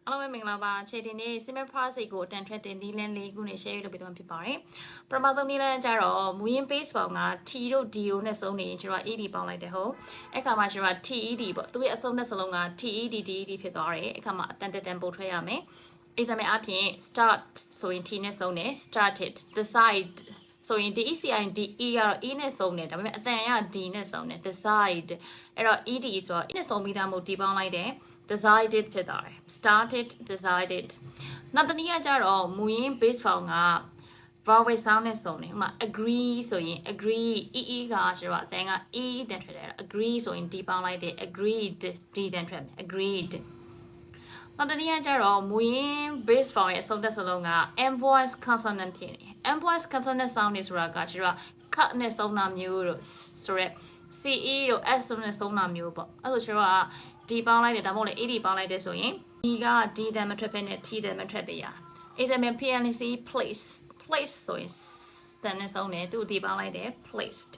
အားလုံးပဲမင်္ဂလာပါခြေတင်နေ Simple Process ကိုအတန်ထွက်တဲ့နီလန်းလေးခုနဲ့ share လုပ်ပေးသွားမှာဖြစ်ပါတယ်ပထမဆုံးနီလန်းကျတော့မူရင်း base ပေါင်းက T တို့ D တို့နဲ့စုံနေရင်ကျွန်တော် ED ပေါင်းလိုက်တယ်ဟုတ်အဲ့ခါမှာကျွန်တော် TED ပေါ့သူရဲ့အစုံနဲ့စလုံးက TED DED ဖြစ်သွားတယ်အဲ့ခါမှာအတန်တက်တန်ပို့ထွက်ရမယ်example အပြင် start ဆိုရင် T နဲ့စုံတယ် started decide ဆိုရင် DECIDE ကတော့ E နဲ့စုံတယ်ဒါပေမဲ့အတန်ရ D နဲ့စုံတယ် decide အဲ့တော့ ED ဆိုတော့ E နဲ့စုံပြီးသားမို့ D ပေါင်းလိုက်တယ် decided ဖြစ်သွားတယ် started decided နောက်တစ်နည်းကကြတော့မူရင်း base form က vowel sound နဲ့စုံတယ်ဥပမာ agree ဆိုရင် agree EE ကဆိုတော့အတန်က E တန်ထွက်တယ် agree ဆိုရင် D ပေါင်းလိုက်တယ် agreed D တန်ထွက်မယ် agreedနောက်တစ်နည်းကကြတော့မူရင်း base form ရဲ့အဆုံးသက်စလုံးက M voice consonant ဖြစ်နေ M voice consonant sound တွေဆိုတာကကျတော့ cut နဲ့စုံတာမျိုးတို့ဆိုရက် CE တို့ S နဲ့စုံတာမျိုးပေါ့အဲ့လိုကျတော့D ပေါင်းလိုက်တယ်ဒါမှမဟုတ်လေ AD ပေါင်းလိုက်တယ်ဆိုရင် D က D တန်မထွက်ဖက်နဲ့ T တန်မထွက်ပေးရ example PNC place place ဆိုရင်တန်နဲ့စုံတယ်သူ D ပေါင်းလိုက်တယ် placed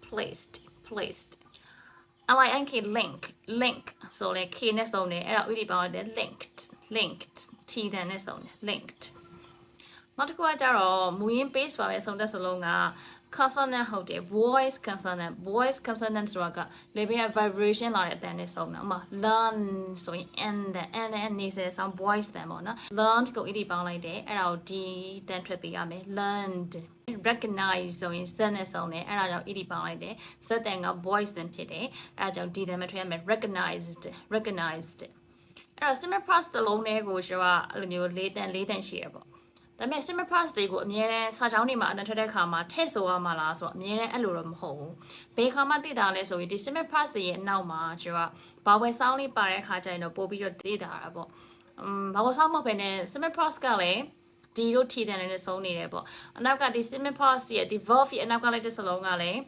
placed placed LINK link link ဆိုလေ K နဲ့စုံတယ်အဲ့တော့ ED ပေါင်းလိုက်တယ် linked linked T တန်နဲ့စုံတယ် linked နောက်တစ်ခုကကြတော့မူရင်း base ပါပဲစုံတဲ့စလုံးက consonant ဟုတ်တယ် voice consonant ဆိုတာက level vibration လာတဲ့အတန်နဲ့စုံတာဥပမာ learn ဆိုရင် and နေစေ sound voice တန်ပေါ့နော် learned ကို ED ပေါင်းလိုက်တယ်အဲ့ဒါကို D တန်ထွက်ပေးရမယ် learned recognize ဆိုရင် Z နဲ့စုံတယ်အဲ့ဒါကြောင့် ED ပေါင်းလိုက်တယ် Z တန်က voice တန်ဖြစ်တယ်အဲ့ဒါကြောင့် D တန်မထွက်ရမယ် recognized အဲ့တော့ simple past တစ်လုံးလေးကိုကျွန်တော်ကအဲ့လိုမျိုး၄တန်ရှိရပေါ့ဒါပေမဲ့ simple past တွေကိုအမြဲတမ်းစာကြောင်းတွေမှာအတန်ထွက်တဲ့ခါမှာထည့်ဆိုရမှာလားဆိုတော့အမြဲတမ်းအဲ့လိုတော့မဟုတ်ဘူးဘယ်ခါမှသိတာလဲဆိုရင်ဒီ simple past ရဲ့အနောက်မှာကျွန်တော်က vowel sound လေးပါတဲ့ခါကျရင်တော့ပို့ပြီးတော့သိတာပေါ့vowel sound မဟုတ်ဘဲနဲ့ simple past ကလည်းD တို့ T တန်နဲ့စုံနေတယ်ပေါ့အနောက်ကဒီ simple past ရဲ့ဒီ verb ရဲ့အနောက်ကလိုက်တဲ့စလုံးကလည်း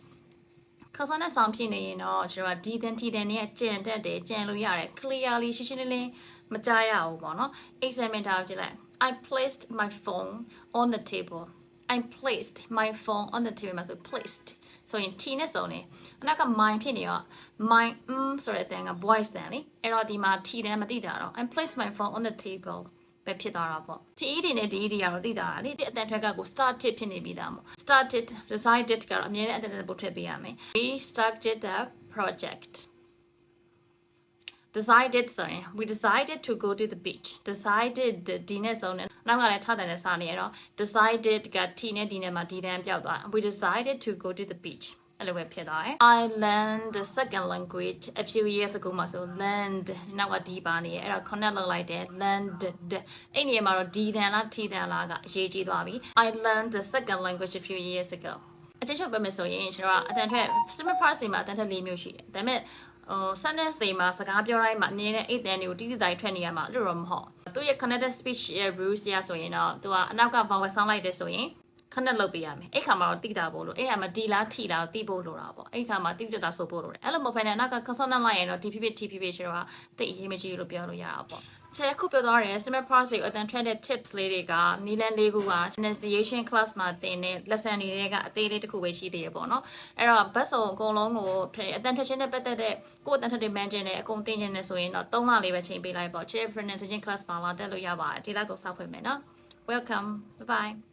consonant sound ဖြစ်နေရင်တော့ကျွန်တော်က D တန် T တန်နဲ့ကျန်တတ်တယ်ကျန်လို့ရတယ် clearly ရှင်းရှင်းလင်းလင်းမကြားရဘူးပေါ့နော် example ထားကြည့်လိုက်I placed my phone on the table. I placed my phone on the table မှာဆို placed ဆိုရင် T နဲ့စုံတယ်အနောက်က mine ဖြစ်နေတော့ mine ဆိုတဲ့အတန်က voice တန်လေအဲ့တော့ဒီမှာ T တန်မသိတာတော့ I placed my phone on the table ပဲဖြစ်သွားတာပေါ့ TED နဲ့ DED ကတော့သိတာလေဒီအတန်ထွက်ကကို started ဖြစ်နေပြီးသားမို့ started decided ကတော့အမြဲတမ်းအတန်ပို့ထွက်ပေးရမယ် We started the project decided ဆိုရင် we decided to go to the beach decided D နဲ့စုံတယ်နောက်ကလည်း6တန်နဲ့စနေရတော့ decided က T နဲ့ D နဲ့မှာ D တန်ပြောက်သွား we decided to go to the beach အဲ့လိုပဲဖြစ်သွားတယ် I learned the second language a few years ago မှာဆို learned နောက်က D ပါနေရအဲ့တော့ connect လုပ်လိုက်တယ် learned အဲ့ဒီမှာတော့ D တန်လား T တန်လားကအရေးကြီးသွားပြီ I learned the second language a few years ago အချင်းချုပ်ပဲမယ်ဆိုရင်ကျွန်တော်ကအတန်ထွက် simple past မှာအတန်ထွက်၄မျိုးရှိတယ်ဒါပေမဲ့sentence တွေမှာစကားပြောတိုင်းမှာအမြဲတမ်း8တန်တွေကိုတိတိတိုင်းထွက်နေရမှာလို့တော့မဟုတ်သူရဲ့ connected speech ရဲ့ rules ရဆိုရင်တော့သူကအနောက်က vowel sound လိုက်တယ်ဆိုရင် connect လုပ်ပေးရမယ်အဲ့ခါမှာတော့တိတာပို့လို့အဲ့ခါမှာ D လား T လားတိဖို့လို့တာပေါ့အဲ့ခါမှာတိတတာဆိုဖို့လို့တယ်အဲ့လိုမဟုတ်ဘဲနဲ့အနောက်က consonant လိုက်ရင်တော့ D ဖြစ်ဖြစ် T ဖြစ်ဖြစ်ကျတော့တိတ်အရေးမကြီးလို့ပြောလို့ရတာပေါ့ချက်ခုပြောသွားတယ် simple process ကိုအတန်ထွက်တဲ့ tips လေးတွေကနီလန်လေးခုက pronunciation class မှာသင်တဲ့ lesson တွေကအသေးလေးတစ်ခုပဲရှိသေးရပေါ့နော်အဲ့တော့ဘတ်စုံအကုန်လုံးကိုအတန်ထွက်ခြင်းနဲ့ပတ်သက်တဲ့ကိုယ်အတန်ထွက်တဲ့ mention နဲ့အကုန်သင်ခြင်းနဲ့ဆိုရင်တော့3လလေးပဲချိန်ပေးလိုက်ပေါ့ချက် pronunciation class မှာလာတက်လို့ရပါတယ်ဒီလောက်ကိုစောက်ဖွင့်မယ်နော် welcome bye bye